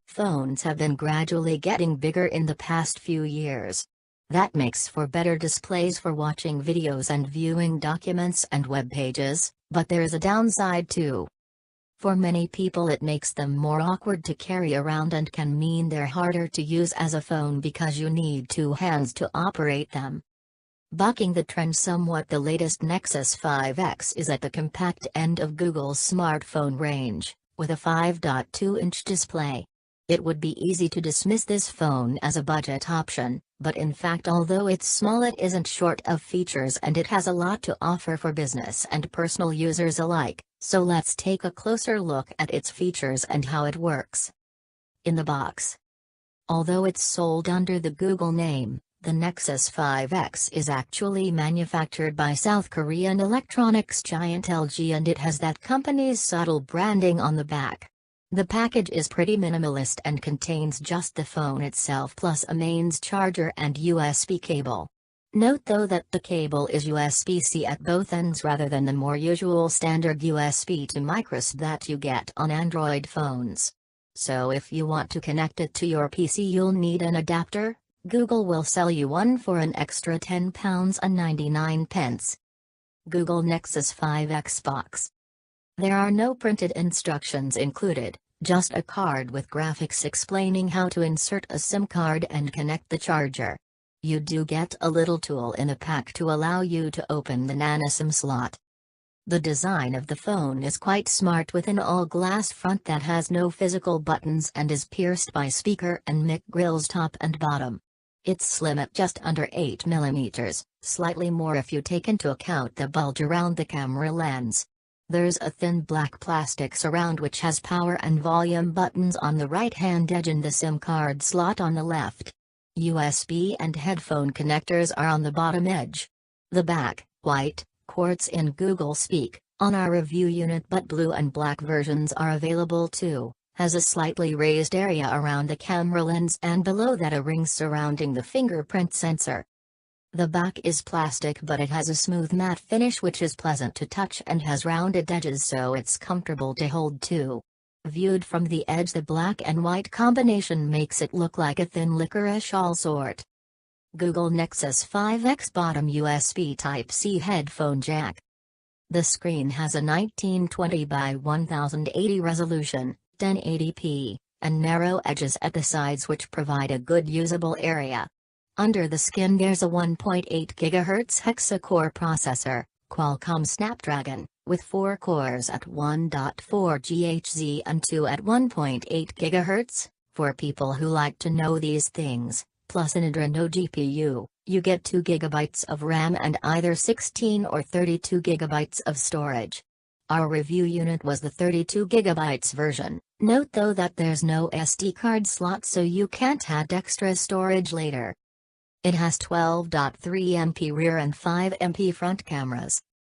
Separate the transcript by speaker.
Speaker 1: Phones have been gradually getting bigger in the past few years. That makes for better displays for watching videos and viewing documents and web pages, but there is a downside too. For many people it makes them more awkward to carry around and can mean they're harder to use as a phone because you need two hands to operate them. Bucking the trend somewhat, the latest Nexus 5X is at the compact end of Google's smartphone range, with a 5.2-inch display. It would be easy to dismiss this phone as a budget option, but in fact although it's small it isn't short of features and it has a lot to offer for business and personal users alike, so let's take a closer look at its features and how it works. In the box. Although it's sold under the Google name, the Nexus 5X is actually manufactured by South Korean electronics giant LG and it has that company's subtle branding on the back. The package is pretty minimalist and contains just the phone itself plus a mains charger and USB cable. Note though that the cable is USB-C at both ends rather than the more usual standard USB to micros that you get on Android phones. So if you want to connect it to your PC you'll need an adapter. Google will sell you one for an extra £10.99. Google Nexus 5X box. There are no printed instructions included, just a card with graphics explaining how to insert a SIM card and connect the charger. You do get a little tool in a pack to allow you to open the nano SIM slot. The design of the phone is quite smart with an all-glass front that has no physical buttons and is pierced by speaker and mic grills top and bottom. It's slim at just under 8 mm, slightly more if you take into account the bulge around the camera lens. There's a thin black plastic surround which has power and volume buttons on the right-hand edge and the SIM card slot on the left. USB and headphone connectors are on the bottom edge. The back, white, quartz in Google speak, on our review unit but blue and black versions are available too, has a slightly raised area around the camera lens and below that a ring surrounding the fingerprint sensor. The back is plastic but it has a smooth matte finish which is pleasant to touch and has rounded edges so it's comfortable to hold too. Viewed from the edge the black and white combination makes it look like a thin licorice all sort. Google Nexus 5X bottom USB Type-C headphone jack. The screen has a 1920 by 1080 resolution, 1080p, and narrow edges at the sides which provide a good usable area. Under the skin there's a 1.8 GHz hexa-core processor, Qualcomm Snapdragon, with 4 cores at 1.4 GHz and 2 at 1.8 GHz. For people who like to know these things, plus an Adreno GPU, you get 2 GB of RAM and either 16 or 32 GB of storage. Our review unit was the 32 GB version. Note though that there's no SD card slot so you can't add extra storage later. It has 12.3 MP rear and 5 MP front cameras.